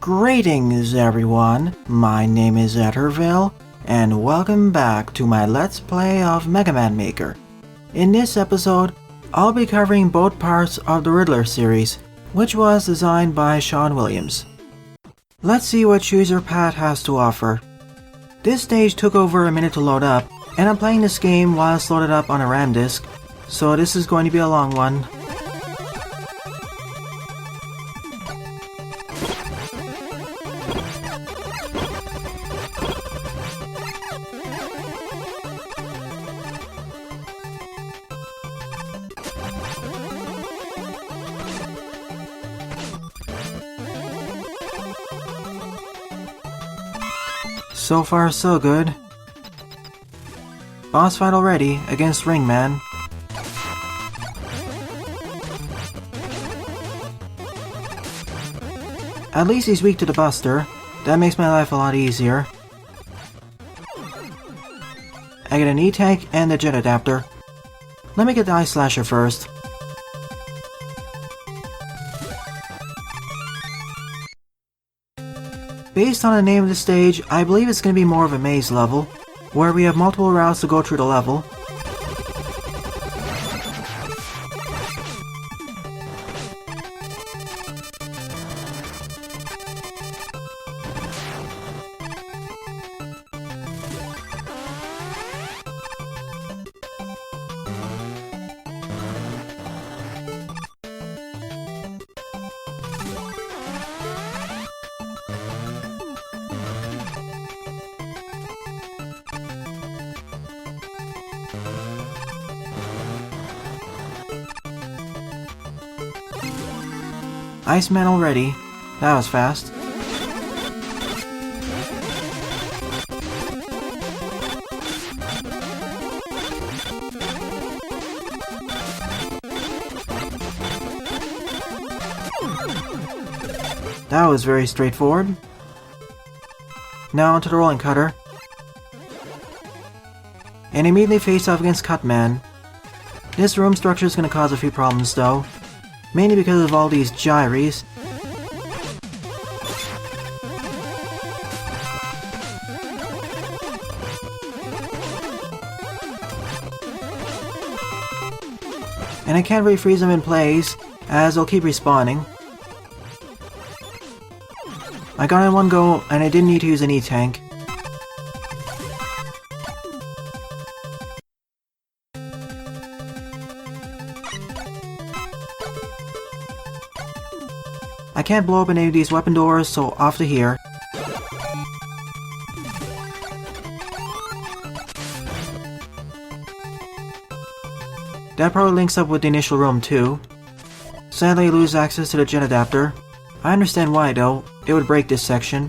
Greetings everyone, my name is Etterville, and welcome back to my Let's Play of Mega Man Maker. In this episode, I'll be covering both parts of the Riddler Series, which was designed by Shaun Williams. Let's see what User Pat has to offer. This stage took over a minute to load up, and I'm playing this game while it's loaded up on a RAM disk, so this is going to be a long one. So far so good. Boss fight already against Ringman. At least he's weak to the Buster. That makes my life a lot easier. I get an E-Tank and the Jet Adapter. Let me get the Ice Slasher first. Based on the name of the stage, I believe it's going to be more of a maze level, where we have multiple routes to go through the level. Iceman already. That was fast. That was very straightforward. Now onto the rolling cutter. And immediately face off against Cutman. This room structure is going to cause a few problems though. Mainly because of all these gyres. And I can't really freeze them in place, as they'll keep respawning. I got in one go, and I didn't need to use an E-Tank. I can't blow up any of these weapon doors, so off to here. That probably links up with the initial room too. Sadly I lose access to the Jet Adapter. I understand why though, it would break this section.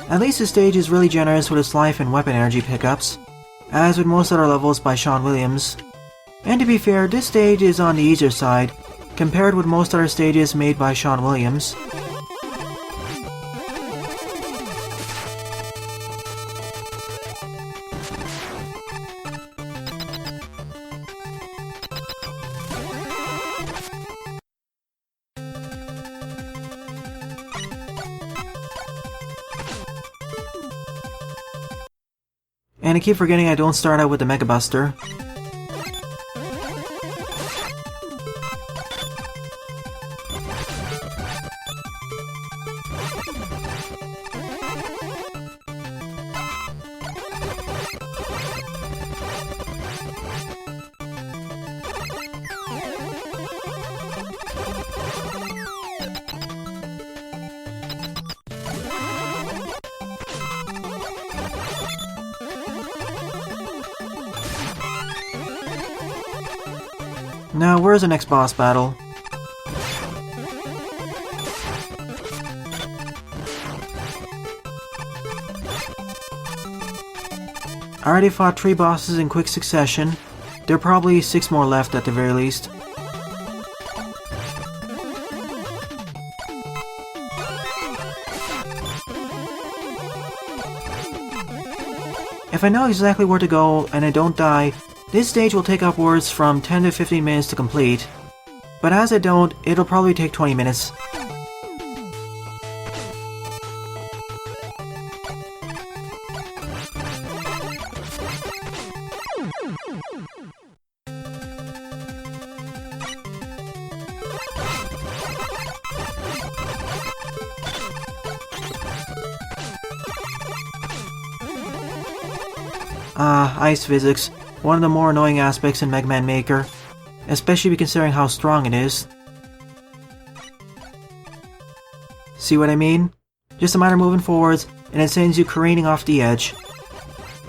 At least this stage is really generous with its life and weapon energy pickups, as with most other levels by Shaun Williams. And to be fair, this stage is on the easier side, compared with most other stages made by Shaun Williams. And I keep forgetting I don't start out with the Mega Buster. Now, where's the next boss battle? I already fought 3 bosses in quick succession. There are probably 6 more left at the very least. If I know exactly where to go and I don't die, this stage will take upwards from 10 to 15 minutes to complete. But as I don't, it'll probably take 20 minutes. Ice physics, one of the more annoying aspects in Mega Man Maker, especially considering how strong it is. See what I mean? Just a matter of moving forwards, and it sends you careening off the edge.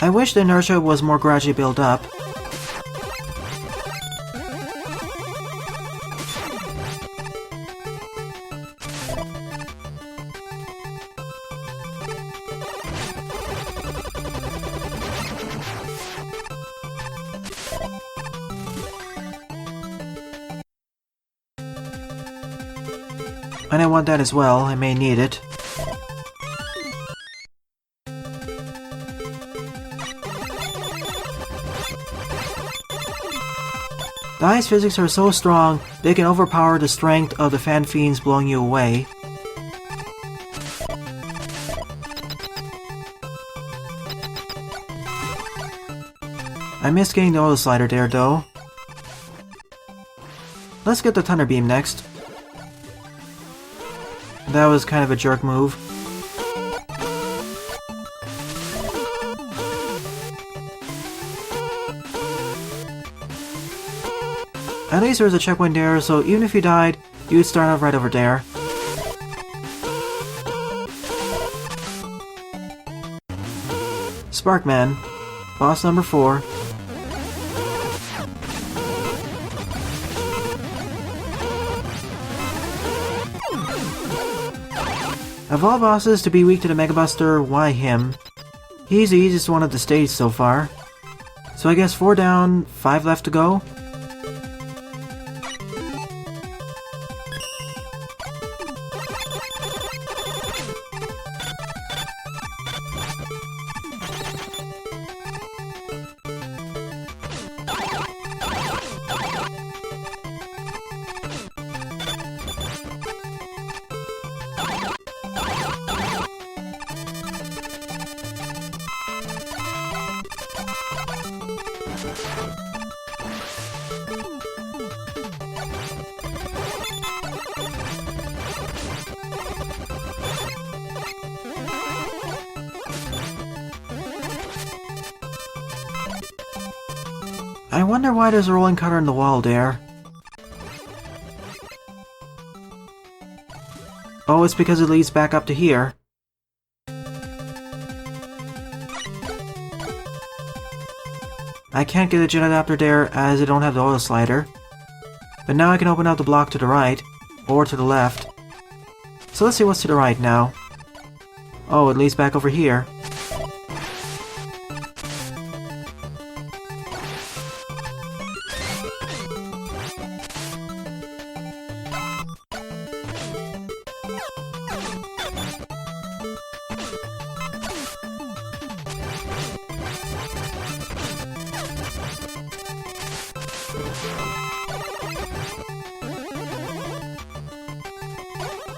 I wish the inertia was more gradually built up. And I want that as well, I may need it. The ice physics are so strong, they can overpower the strength of the fan fiends blowing you away. I missed getting the oil slider there though. Let's get the Thunder Beam next. That was kind of a jerk move. At least there's a checkpoint there, so even if you died, you would start off right over there. Sparkman, boss number 4. Of all bosses to be weak to the Mega Buster, why him? He's the easiest one of the stage so far. So I guess 4 down, 5 left to go? I wonder why there's a rolling cutter in the wall there. Oh, it's because it leads back up to here. I can't get a jet adapter there as I don't have the oil slider. But now I can open up the block to the right, or to the left. So let's see what's to the right now. Oh, it leads back over here.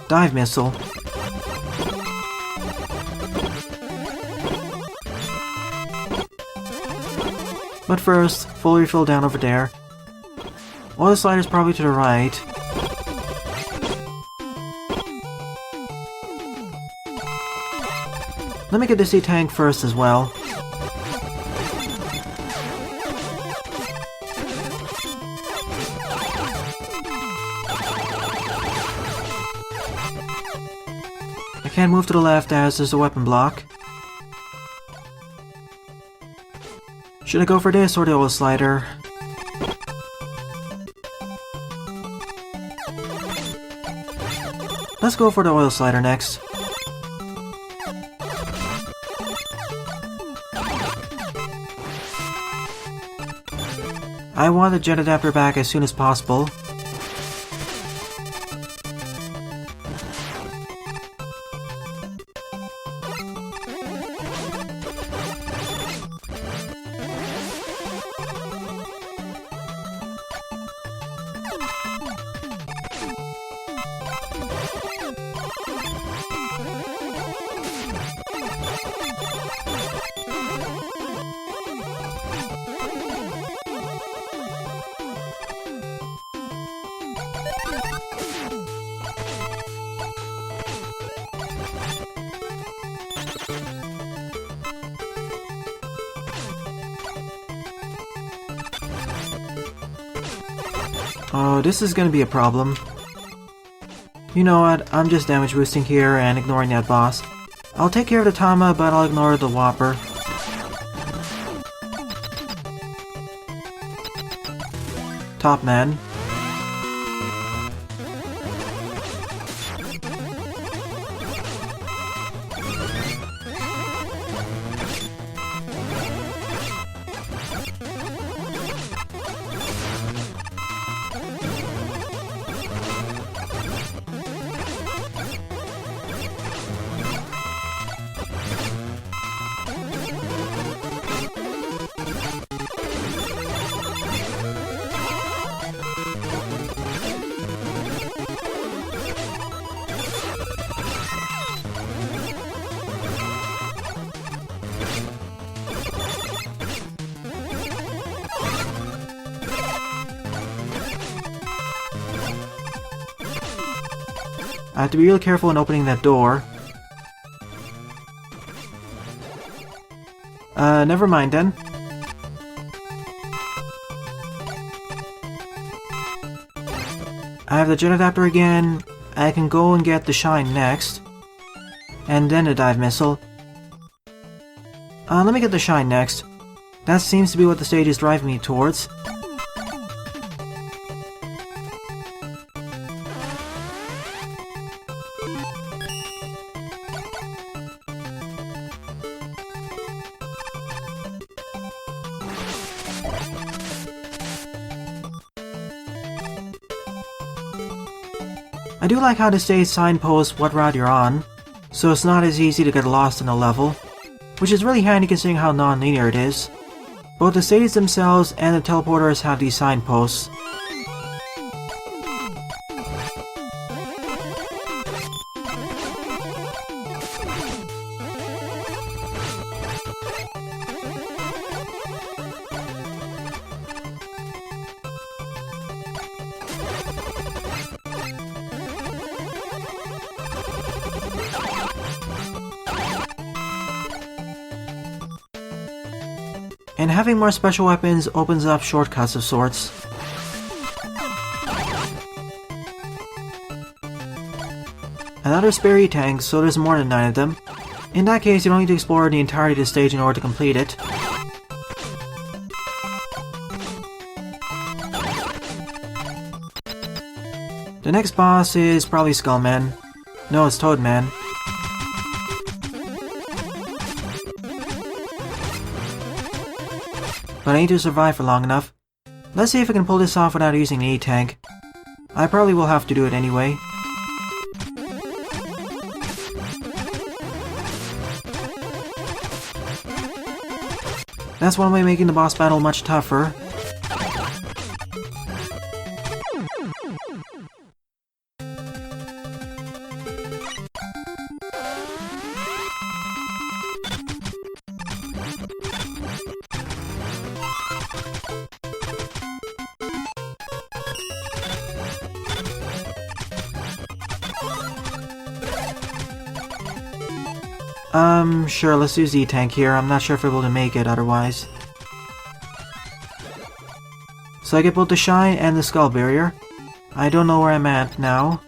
Dive missile. But first, full refill down over there. Oil slider's probably to the right. Let me get the sea tank first as well. I can't move to the left as there's a weapon block. Should I go for this or the oil slider? Let's go for the oil slider next. I want the jet adapter back as soon as possible. Oh, this is gonna be a problem. You know what, I'm just damage boosting here and ignoring that boss. I'll take care of the Tama, but I'll ignore the Whopper. Top man. I have to be real careful in opening that door. Never mind then. I have the jet adapter again. I can go and get the shine next. And then the dive missile. Let me get the shine next. That seems to be what the stage is driving me towards. I do like how the stage signposts what route you're on, so it's not as easy to get lost in a level, which is really handy considering how non-linear it is. Both the stages themselves and the teleporters have these signposts. And having more special weapons opens up shortcuts of sorts. Another spare E-tank, so there's more than 9 of them. In that case, you don't need to explore the entirety of the stage in order to complete it. The next boss is probably Skullman. No, it's Toadman. But I need to survive for long enough. Let's see if I can pull this off without using the E-tank. I probably will have to do it anyway. That's one way of making the boss battle much tougher. Sure, let's use the E-tank here. I'm not sure if we're able to make it otherwise. So I get both the shine and the skull barrier. I don't know where I'm at now.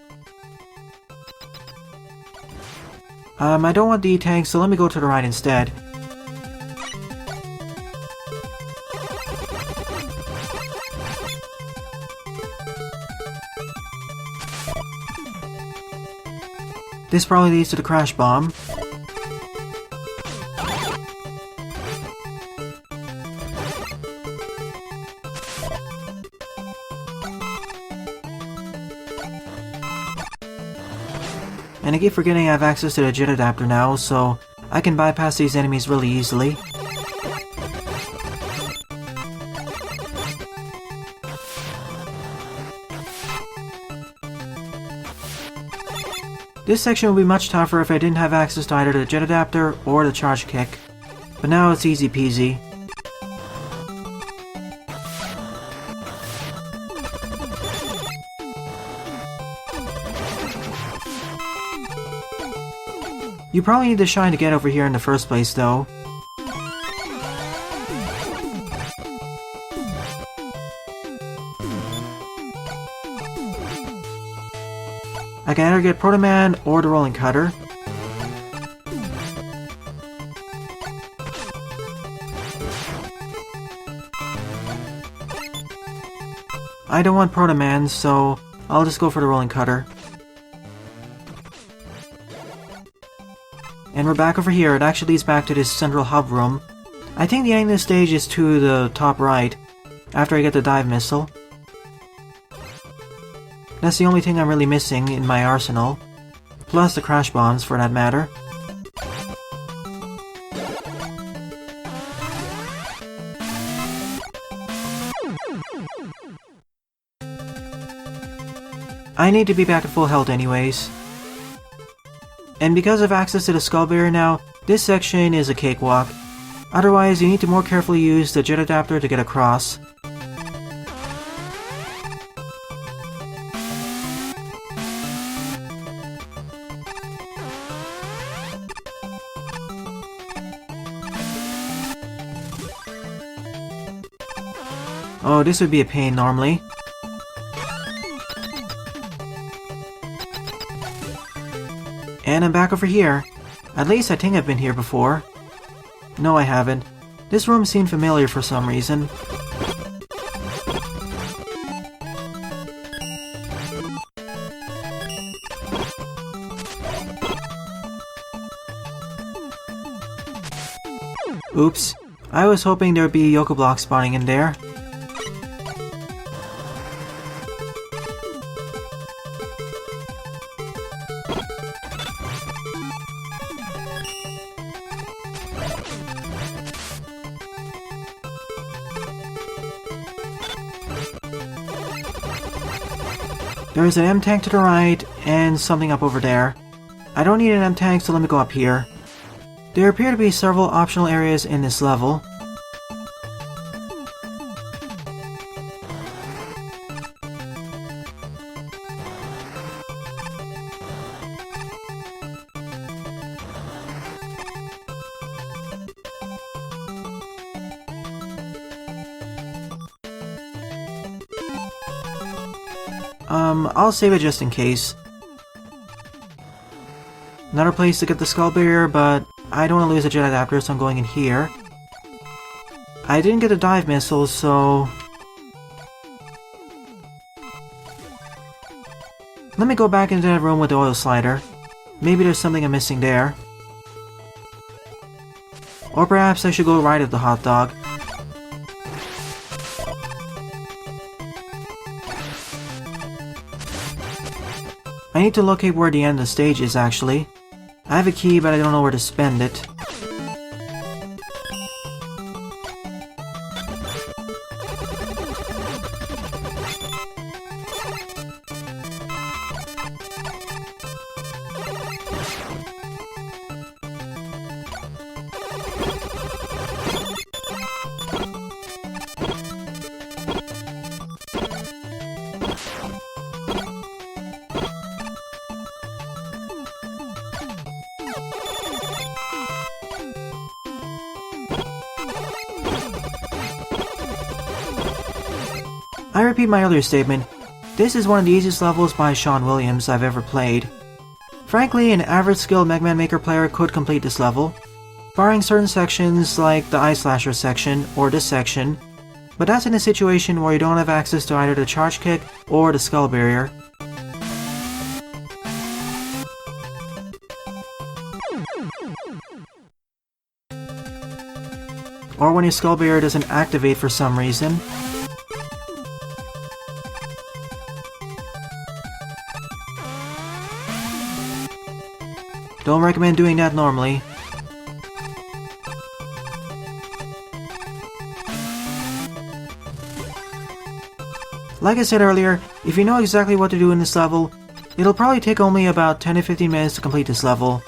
I don't want the E-tank, so let me go to the right instead. This probably leads to the crash bomb. keep forgetting I have access to the jet adapter now, so I can bypass these enemies really easily. This section would be much tougher if I didn't have access to either the jet adapter or the charge kick, but now it's easy peasy. You probably need the shine to get over here in the first place, though. I can either get Proto Man or the Rolling Cutter. I don't want Proto Man, so I'll just go for the Rolling Cutter. And we're back over here. It actually leads back to this central hub room. I think the ending of the stage is to the top right, after I get the dive missile. That's the only thing I'm really missing in my arsenal. Plus the crash bombs, for that matter. I need to be back at full health anyways. And because of access to the skull barrier now, this section is a cakewalk. Otherwise, you need to more carefully use the jet adapter to get across. Oh, this would be a pain normally. And I'm back over here. At least I think I've been here before. No, I haven't. This room seemed familiar for some reason. Oops. I was hoping there'd be Yoko Block spawning in there. There's an M-tank to the right, and something up over there. I don't need an M-tank, so let me go up here. There appear to be several optional areas in this level. I'll save it just in case. Another place to get the skull barrier, but I don't want to lose the jet adapter, so I'm going in here. I didn't get a dive missile, so... let me go back into that room with the oil slider. Maybe there's something I'm missing there. Or perhaps I should go right at the hot dog. I need to locate where the end of the stage is, actually. I have a key, but I don't know where to spend it. I repeat my earlier statement, this is one of the easiest levels by Shaun Williams I've ever played. Frankly, an average skilled Mega Man Maker player could complete this level, barring certain sections like the Eye Slasher section or this section, but that's in a situation where you don't have access to either the charge kick or the skull barrier. Or when your skull barrier doesn't activate for some reason. Don't recommend doing that normally. Like I said earlier, if you know exactly what to do in this level, it'll probably take only about 10 to 15 minutes to complete this level.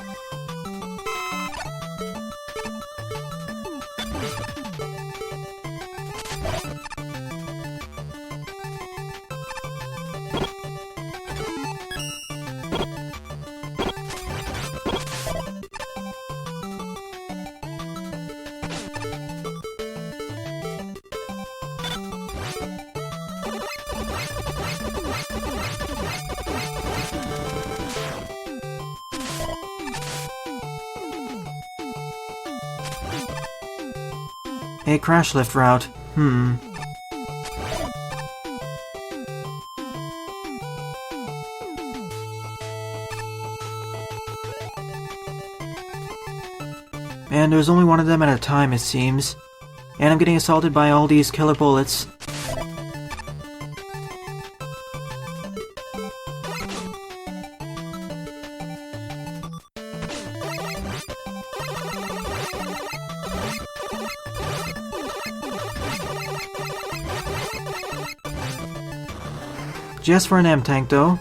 A crash lift route. And there's only one of them at a time, it seems. And I'm getting assaulted by all these killer bullets. Just for an M-Tank, though.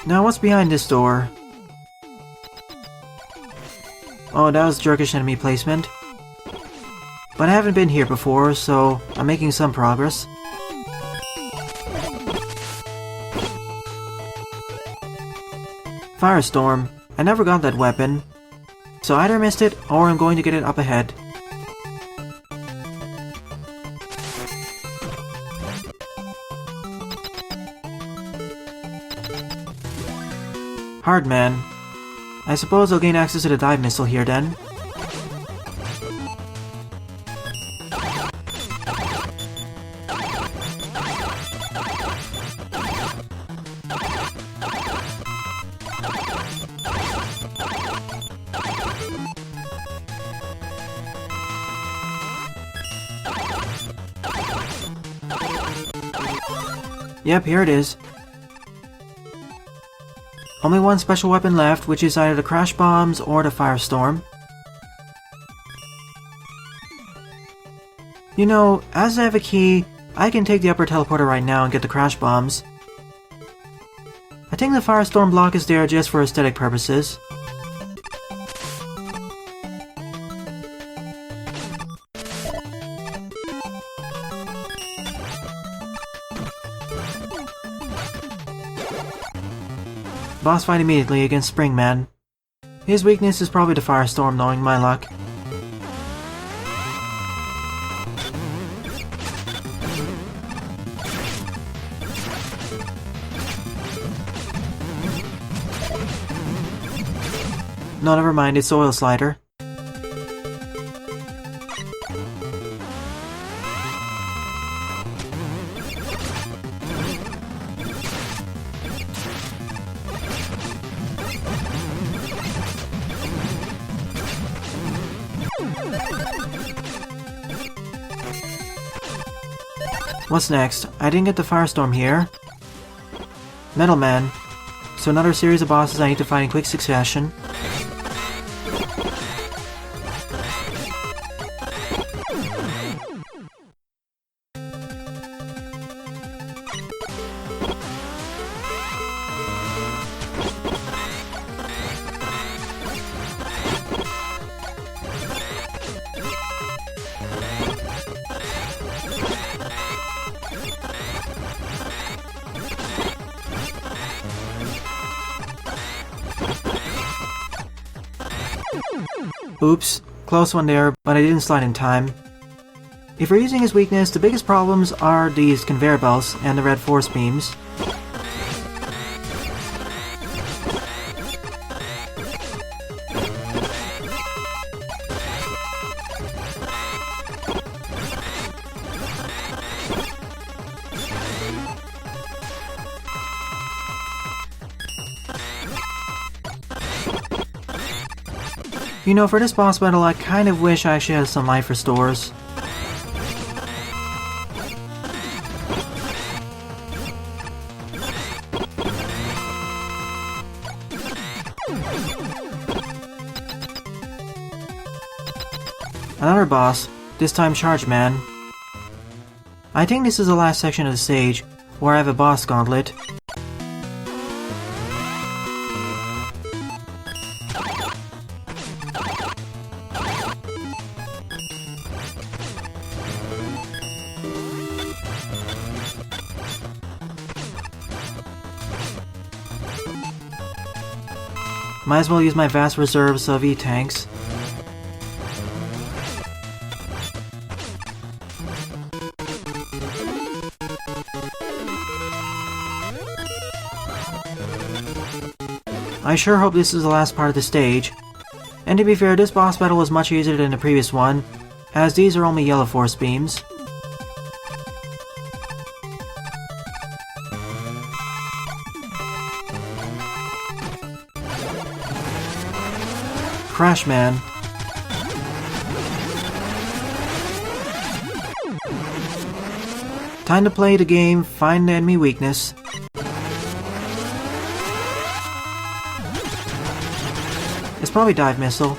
Now, what's behind this door? Oh, that was jerkish enemy placement. But I haven't been here before, so I'm making some progress. Firestorm. I never got that weapon, so I either missed it or I'm going to get it up ahead. Hardman. I suppose I'll gain access to the dive missile here then. Yep, here it is. Only one special weapon left, which is either the crash bombs or the firestorm. You know, as I have a key, I can take the upper teleporter right now and get the crash bombs. I think the firestorm block is there just for aesthetic purposes. Boss fight immediately against Springman. His weakness is probably the firestorm, knowing my luck. No, never mind, it's Oil Slider. What's next? I didn't get the Firestorm here. Metal Man. So another series of bosses I need to fight in quick succession. Oops, close one there, but I didn't slide in time. If you're using his weakness, the biggest problems are these conveyor belts and the red force beams. You know, for this boss battle, I kind of wish I actually had some life restores. Another boss, this time Charge Man. I think this is the last section of the stage, where I have a boss gauntlet. Might as well use my vast reserves of E-tanks. I sure hope this is the last part of the stage. And to be fair, this boss battle was much easier than the previous one, as these are only yellow force beams. Crash Man. Time to play the game, find the enemy weakness. It's probably Dive Missile.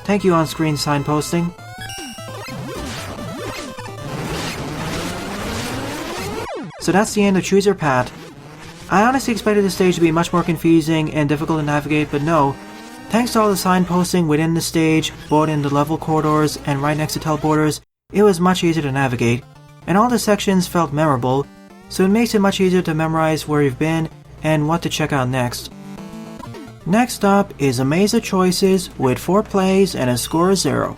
Thank you, on-screen signposting. So that's the end of Choose Your Path. I honestly expected this stage to be much more confusing and difficult to navigate, but no. Thanks to all the signposting within the stage, both in the level corridors and right next to teleporters, it was much easier to navigate. And all the sections felt memorable, so it makes it much easier to memorize where you've been and what to check out next. Next up is a maze of choices with 4 plays and a score of 0.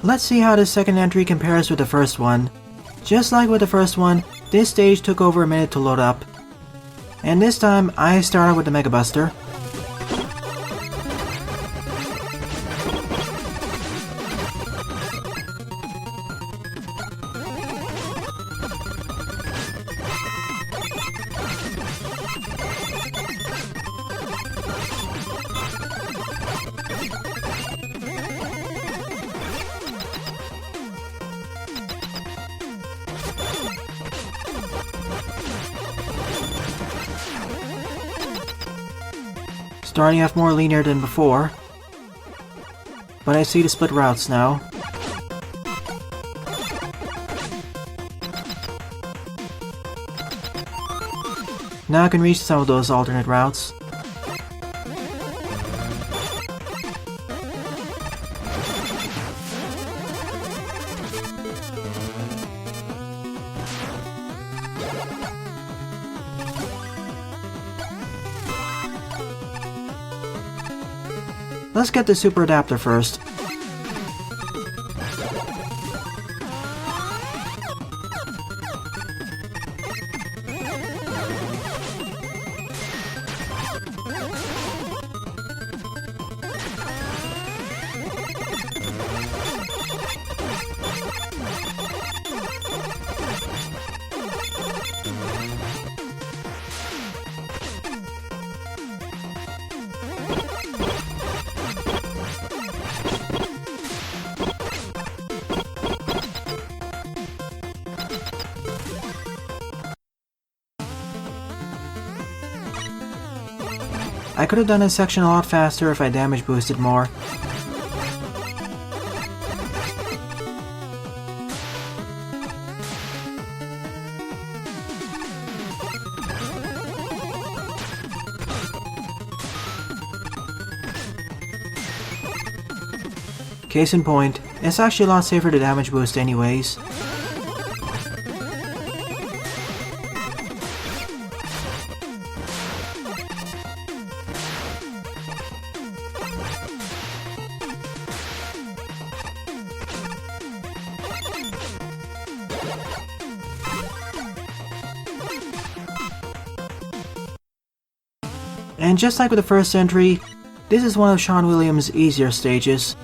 Let's see how this second entry compares with the first one. Just like with the first one, this stage took over a minute to load up. And this time, I started with the Mega Buster. Starting off more linear than before, but I see the split routes now. Now I can reach some of those alternate routes. Let's get the super adapter first. I could have done this section a lot faster if I damage boosted more. Case in point, it's actually a lot safer to damage boost anyways. And just like with the first entry, this is one of Shaun Williams' easier stages.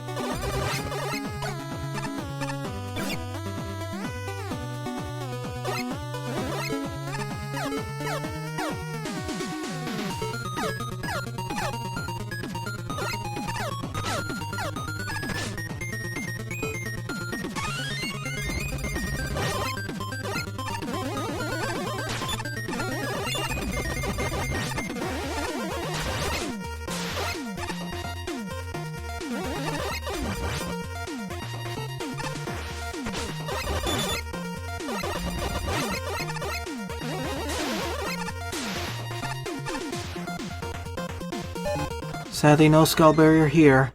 Sadly, no skull barrier here,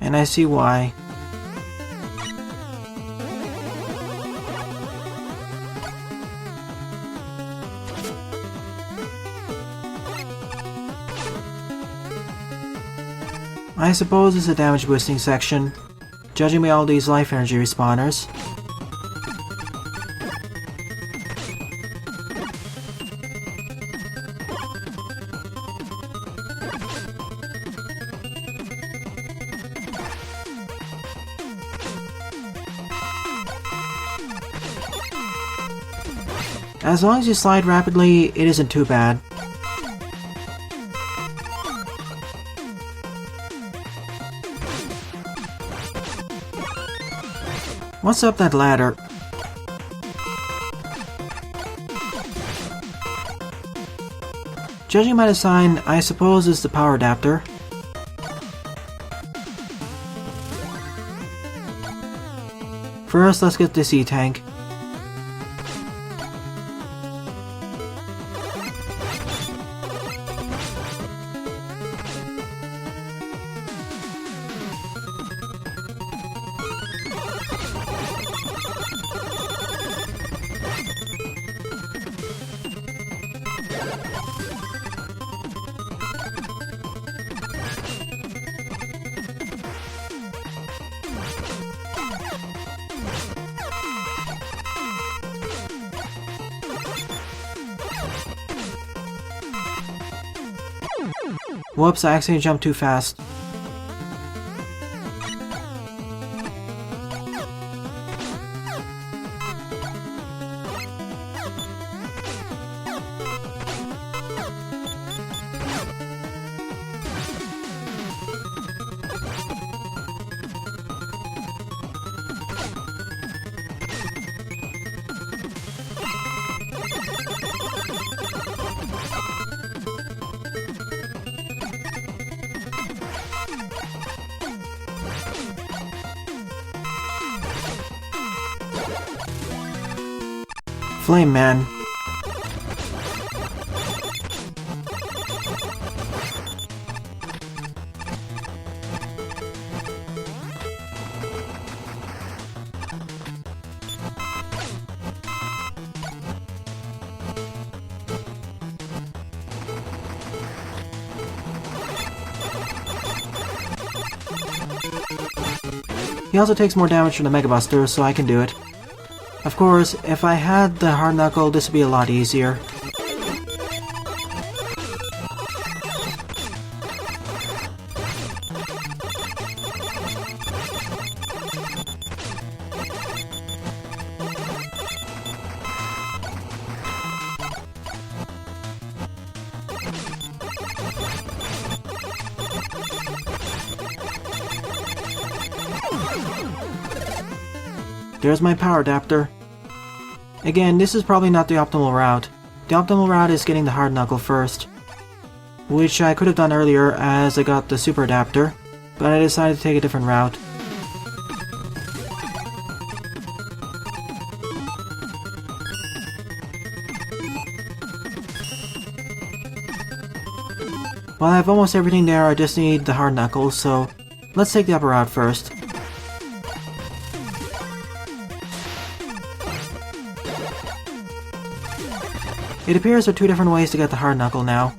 and I see why. I suppose it's a damage boosting section, judging by all these life energy respawners. As long as you slide rapidly, it isn't too bad. What's up that ladder? Judging by the sign, I suppose it's the power adapter. First, let's get this E-tank. Whoops, I accidentally jumped too fast. Flame Man. He also takes more damage from the Mega Buster, so I can do it. Of course, if I had the hard knuckle, this would be a lot easier. There's my power adapter. Again, this is probably not the optimal route. The optimal route is getting the hard knuckle first, which I could have done earlier as I got the super adapter, but I decided to take a different route. Well, I have almost everything there, I just need the hard knuckle, so let's take the upper route first. It appears there are two different ways to get the hard knuckle now.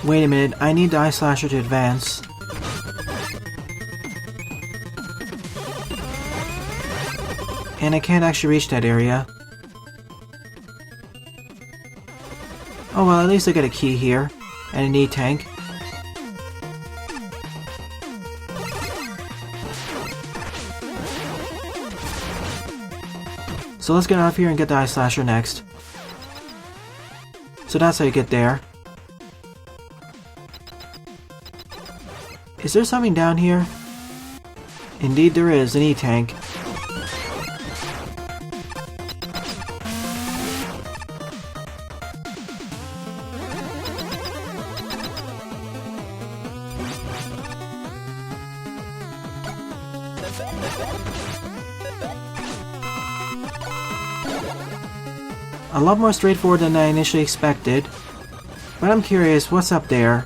Wait a minute, I need the Eye Slasher to advance. And I can't actually reach that area. Oh well, at least I get a key here, and an E-tank. So let's get out of here and get the Eye Slasher next. So that's how you get there. Is there something down here? Indeed there is, an E-Tank. A lot more straightforward than I initially expected, but I'm curious, what's up there?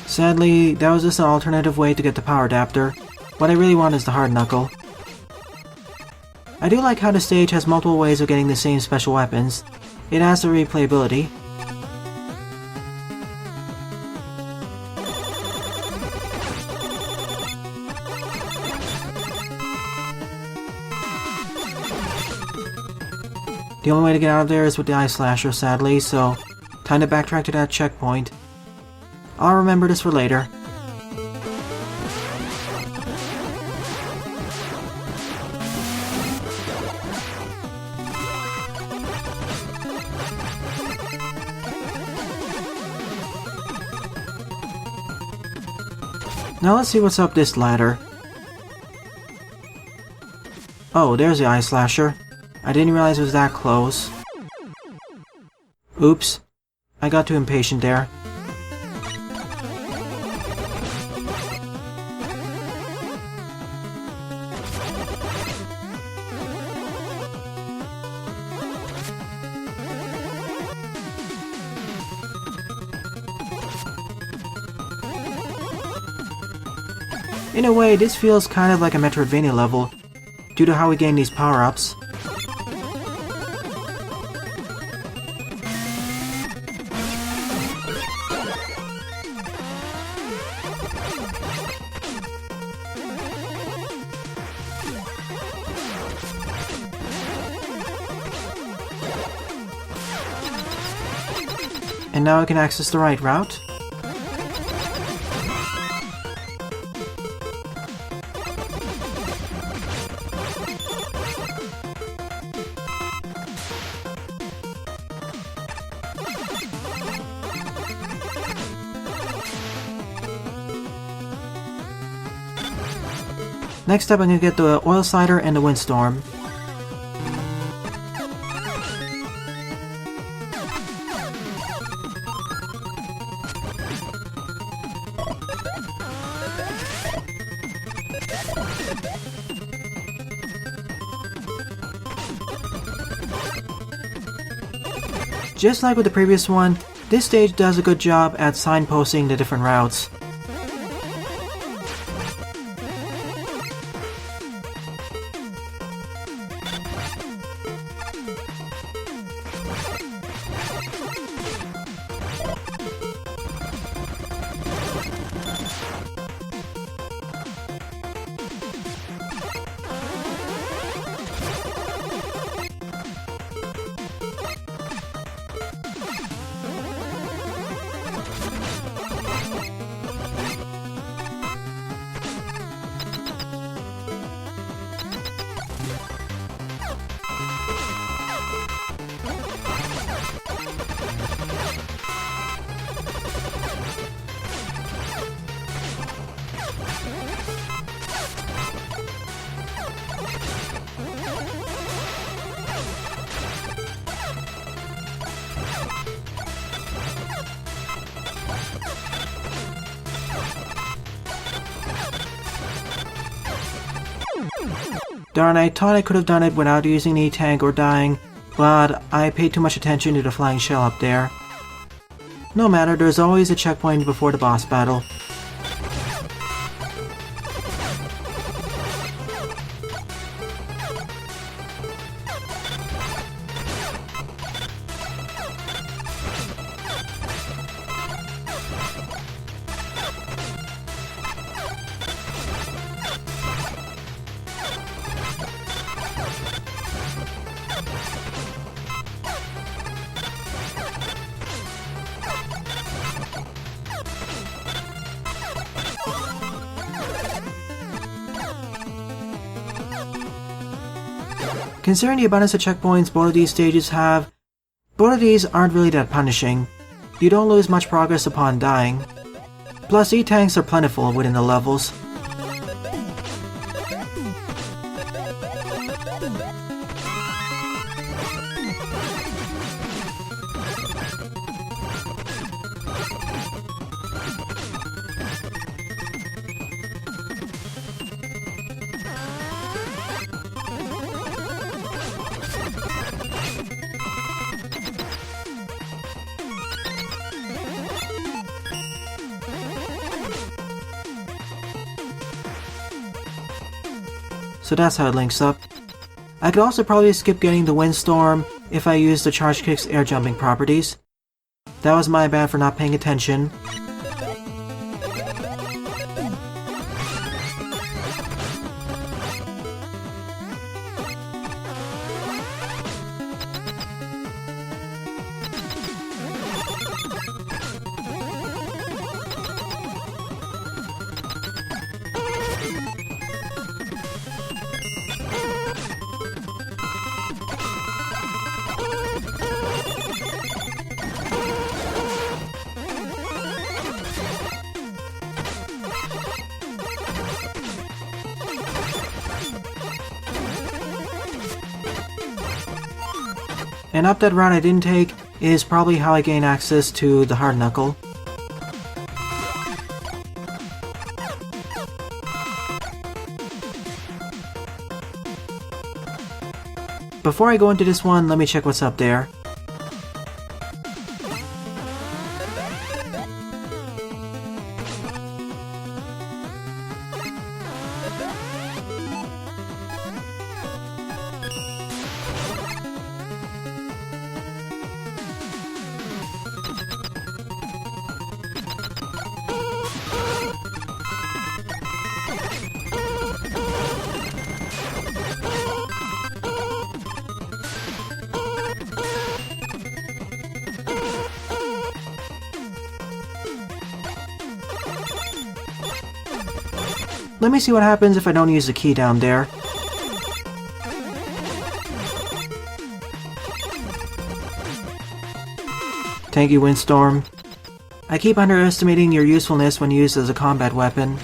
Sadly, that was just an alternative way to get the power adapter. What I really want is the hard knuckle. I do like how the stage has multiple ways of getting the same special weapons. It adds the replayability. The only way to get out of there is with the Eye Slasher, sadly, so time to backtrack to that checkpoint. I'll remember this for later. Now let's see what's up this ladder. Oh, there's the Eye Slasher. I didn't realize it was that close. Oops. I got too impatient there. In a way, this feels kind of like a Metroidvania level, due to how we gain these power-ups. And now I can access the right route. Next up, I'm gonna get the Oil Slider and the Windstorm. Just like with the previous one, this stage does a good job at signposting the different routes. Darn, I thought I could have done it without using the E-Tank or dying, but I paid too much attention to the flying shell up there. No matter, there's always a checkpoint before the boss battle. Considering the abundance of checkpoints both of these stages have, both of these aren't really that punishing. You don't lose much progress upon dying. Plus, E-tanks are plentiful within the levels. So that's how it links up. I could also probably skip getting the Windstorm if I used the Charge Kick's air jumping properties. That was my bad for not paying attention. And up that route I didn't take is probably how I gain access to the hard knuckle. Before I go into this one, let me check what's up there. Let me see what happens if I don't use the key down there. Thank you, Windstorm. I keep underestimating your usefulness when used as a combat weapon.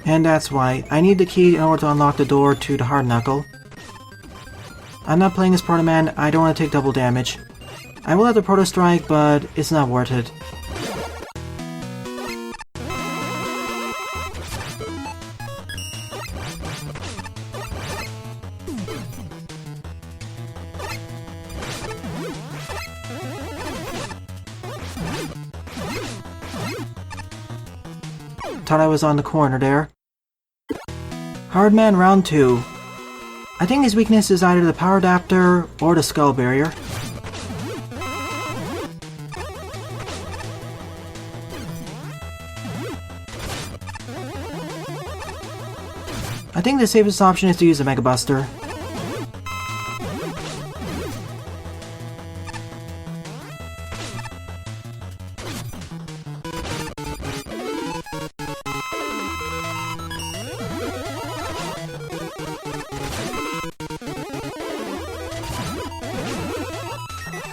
And that's why I need the key in order to unlock the door to the hard knuckle. I'm not playing as Proto-Man, I don't want to take double damage. I will have the Proto Strike, but it's not worth it. Thought I was on the corner there. Hardman round 2. I think his weakness is either the power adapter or the skull barrier. I think the safest option is to use a Mega Buster.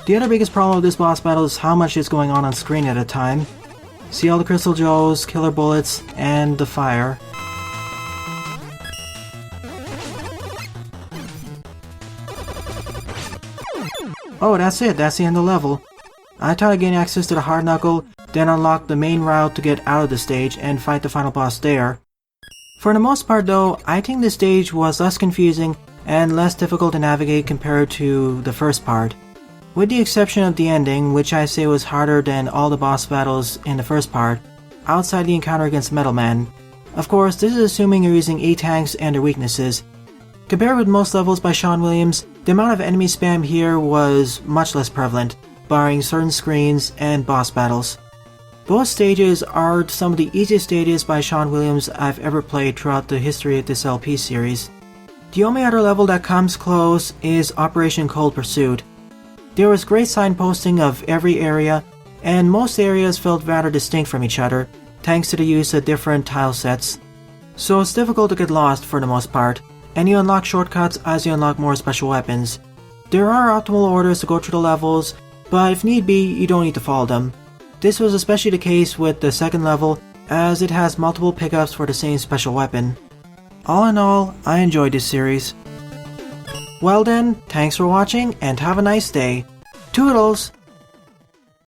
The other biggest problem with this boss battle is how much is going on screen at a time. See all the Crystal Joes, Killer Bullets, and the fire. Oh, that's it, that's the end of the level. I thought I'd gain access to the hard knuckle, then unlock the main route to get out of the stage and fight the final boss there. For the most part though, I think this stage was less confusing and less difficult to navigate compared to the first part. With the exception of the ending, which I say was harder than all the boss battles in the first part, outside the encounter against Metal Man. Of course, this is assuming you're using E-tanks and their weaknesses. Compared with most levels by Shaun Williams, The amount of enemy spam here was much less prevalent, barring certain screens and boss battles. Both stages are some of the easiest stages by Shaun Williams I've ever played throughout the history of this LP series. The only other level that comes close is Operation Cold Pursuit. There was great signposting of every area, and most areas felt rather distinct from each other, thanks to the use of different tile sets. So it's difficult to get lost for the most part, and you unlock shortcuts as you unlock more special weapons. There are optimal orders to go through the levels, but if need be, you don't need to follow them. This was especially the case with the second level, as it has multiple pickups for the same special weapon. All in all, I enjoyed this series. Well then, thanks for watching and have a nice day. Toodles!